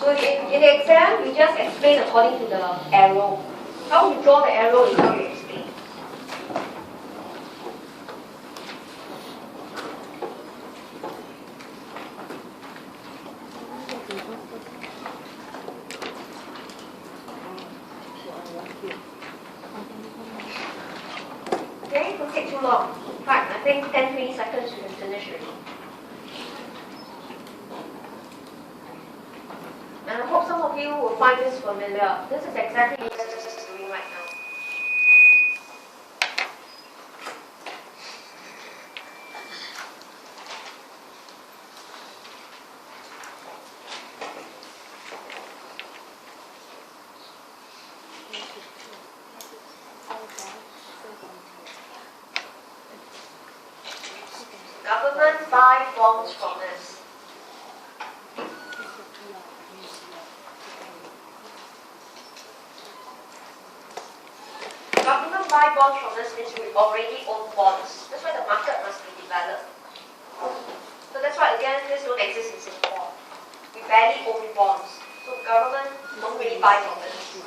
So in the exam, you just explain according to the arrow. How you draw the arrow is how you explain. Okay, don't take too long. In fact, I think 10-20 seconds you can finish already. And I hope some of you will find this familiar. This is exactly what I'm just doing right now. Government buy bonds from us. Government buy bonds from us means we already own bonds. That's why the market must be developed. So that's why again this don't exist in Singapore. We barely own bonds. So government don't really buy from us.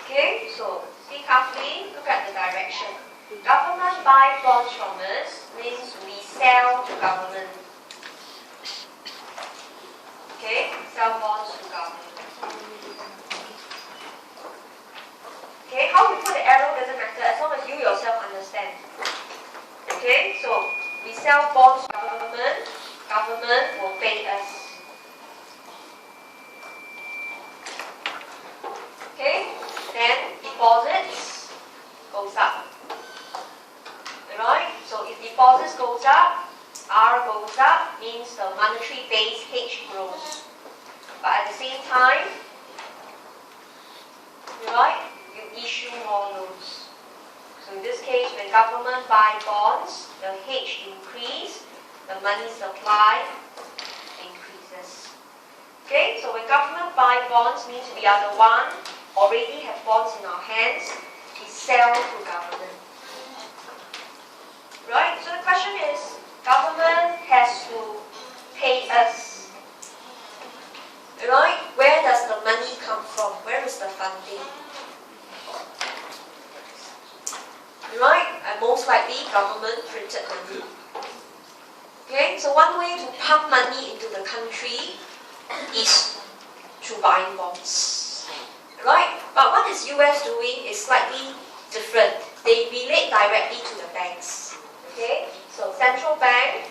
Okay, so see carefully, look at the direction. Government buy bonds from us means we sell to government. Okay, sell bonds to government. Okay, how you put the arrow doesn't matter as long as you yourself understand. Okay, so we sell bonds to government, government will pay us. Okay, then deposits goes up. Alright, so if deposits goes up, R goes up, means the monetary base H grows. But at the same time, right, you issue more loans. So in this case, when government buy bonds, the H increase, the money supply increases. Okay, so when government buy bonds means we are the one already have bonds in our hands, we sell to government. Right, so the question is, government has to pay us. Right? Where does the money come from? Where is the funding? Right? And most likely government printed money. Okay? So one way to pump money into the country is through buying bonds. Right? But what is US doing is slightly different. They relate directly to the banks. Okay? So central bank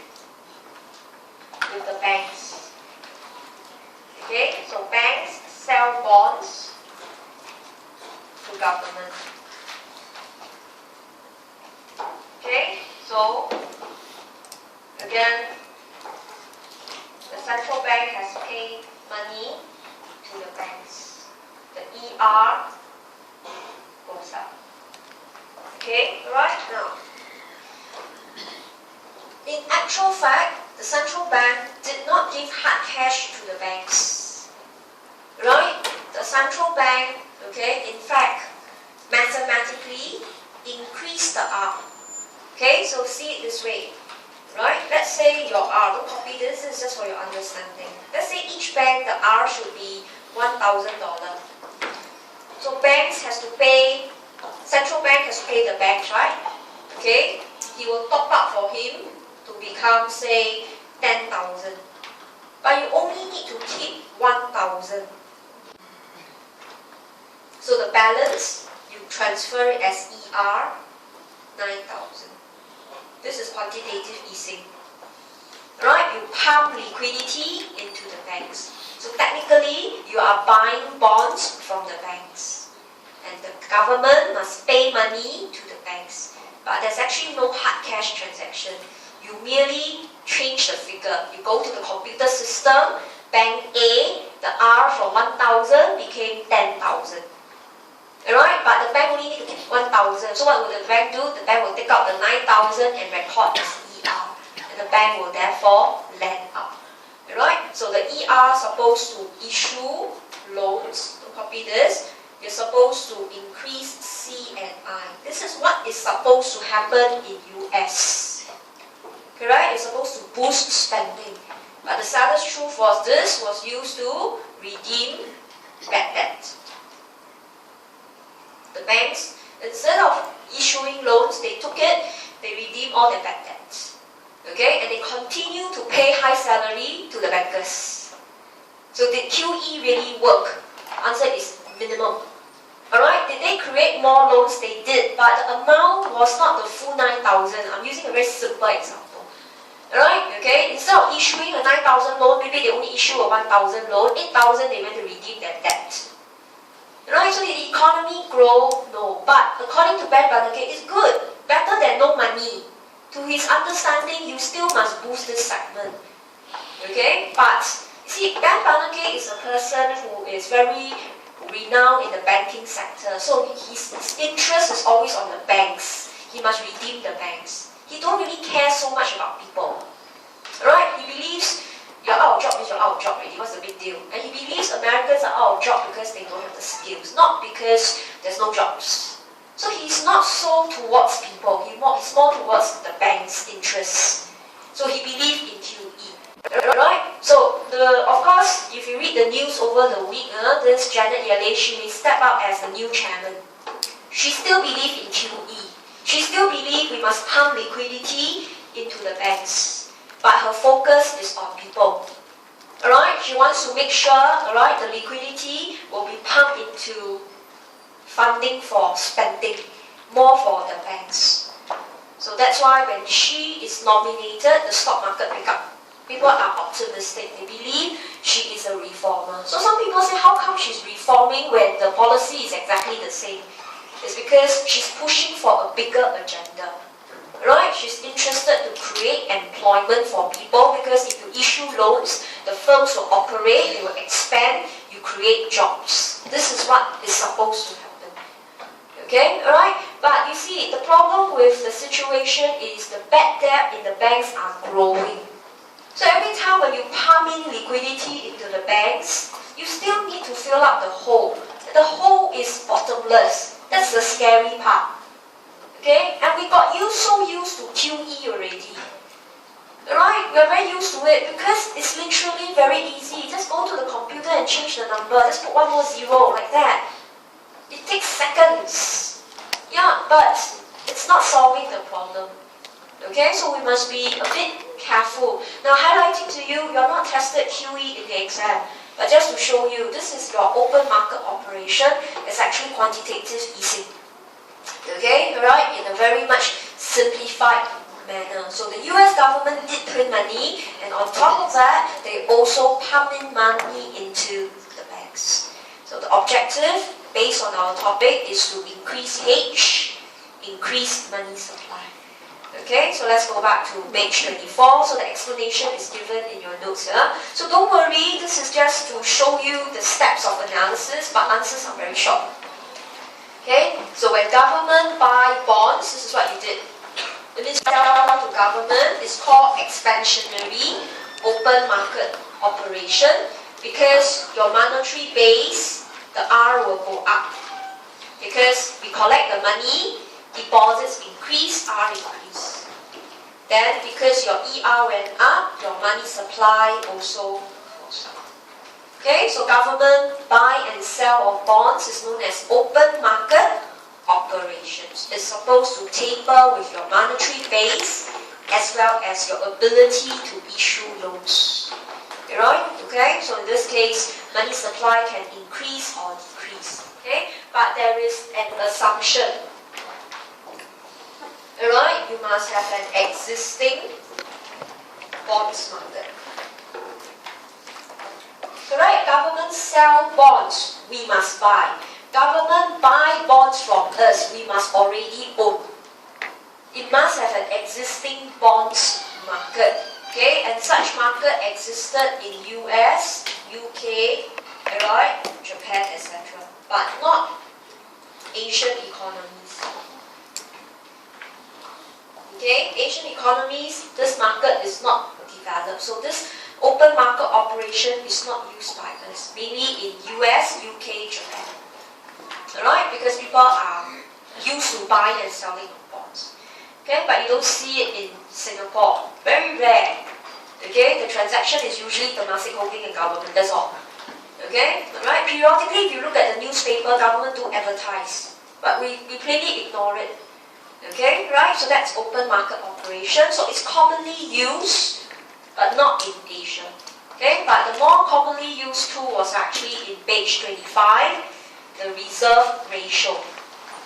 with the banks. Okay? So banks sell bonds to government. Okay? So again, the central bank has paid money to the banks. The ER goes up. Okay? Right now. In actual fact, the central bank did not give hard cash to the banks. Right? The central bank, okay, in fact, mathematically increased the R. Okay, so see it this way. Right? Let's say your R, don't copy this, this is just for your understanding. Let's say each bank, the R should be $1,000. So banks has to pay, central bank has to pay the banks, right? Okay? He will top up for him to become, say, 10,000. But you only need to keep 1,000. So the balance, you transfer it as ER, 9,000. This is quantitative easing. Right? You pump liquidity into the banks. So technically, you are buying bonds from the banks. And the government must pay money to the banks. But there's actually no hard cash transaction. You merely change the figure. You go to the computer system, bank A, the R from 1,000 became 10,000. Alright, but the bank only need to keep 1,000. So what will the bank do? The bank will take out the 9,000 and record as ER. And the bank will therefore lend out. Alright, so the ER is supposed to issue loans. Don't copy this. you're supposed to increase C and I. This is what is supposed to happen in US. Correct? You're supposed to boost spending. But the saddest truth was this was used to redeem bad debt. The banks, instead of issuing loans, they took it, they redeemed all their bad debts. Okay? And they continue to pay high salary to the bankers. So did QE really work? Answer is minimum. Alright, did they create more loans? They did, but the amount was not the full 9,000. I'm using a very simple example. Alright, okay? Instead of issuing a 9,000 loan, maybe they only issue a 1,000 loan, 8,000 they went to redeem their debt. Alright, so did the economy grow? No. But according to Ben Bernanke, it's good. Better than no money. To his understanding, you still must boost this segment. Okay? But, you see, Ben Bernanke is a person who is very renowned in the banking sector. So his interest is always on the banks. He must redeem the banks. He don't really care so much about people. Right? He believes you're out of job means you're out of job already. What's the big deal? And he believes Americans are out of job because they don't have the skills, not because there's no jobs. So he's not so towards people. He's more towards the bank's interests. So he believes in QE. Right? So, of course, if you read the news over the week, this Janet Yellen, she may step up as the new chairman. She still believes in QE. She still believes we must pump liquidity into the banks. But her focus is on people. Alright? She wants to make sure, alright, the liquidity will be pumped into funding for spending, more for the banks. So that's why when she is nominated, the stock market pick up. People are optimistic. They believe she is a reformer. So some people say, how come she's reforming when the policy is exactly the same? It's because she's pushing for a bigger agenda. Right? She's interested to create employment for people because if you issue loans, the firms will operate, they will expand, you create jobs. This is what is supposed to happen. Okay? Alright? But you see, the problem with the situation is the bad debt in the banks are growing. So every time when you pump in liquidity into the banks, you still need to fill up the hole. The hole is bottomless. That's the scary part. Okay? And we got so used to QE already. Right? We're very used to it because it's literally very easy. Just go to the computer and change the number. Just put one more zero like that. It takes seconds. Yeah, but it's not solving the problem. Okay, so we must be a bit careful. Now, highlighting to you, you're not tested QE in the exam, but just to show you, this is your open market operation. It's actually quantitative easing. Okay, alright, in a very much simplified manner. So the US government did print money, and on top of that, they also pump in money into the banks. So the objective, based on our topic, is to increase H, increase money supply. Okay, so let's go back to page 24. So the explanation is given in your notes here. So don't worry, this is just to show you the steps of analysis, but answers are very short. Okay, so when government buy bonds, this is what you did. It means sell to government. It's called expansionary open market operation because your monetary base, the R will go up. Because we collect the money, deposits increase, R increase. Then because your ER went up, your money supply also goes up. Okay, so government buy and sell of bonds is known as open market operations. It's supposed to taper with your monetary base as well as your ability to issue loans. Alright? Okay, so in this case, money supply can increase or decrease. Okay, but there is an assumption. Alright, you must have an existing bonds market. Alright, government sell bonds, we must buy. Government buy bonds from us, we must already own. It must have an existing bonds market. Okay, and such market existed in US, UK, alright, Japan, etc. But not Asian economies. Okay, Asian economies, this market is not developed. So this open market operation is not used by us, mainly in US, UK, Japan. Alright, because people are used to buying and selling bonds. Okay, but you don't see it in Singapore. Very rare. Okay, the transaction is usually Temasek Holding and government, that's all. Okay, alright, periodically if you look at the newspaper, government do advertise. But we plainly ignore it. Okay, right, so that's open market operation. So it's commonly used, but not in Asia. Okay, but the more commonly used tool was actually in page 25, the reserve ratio.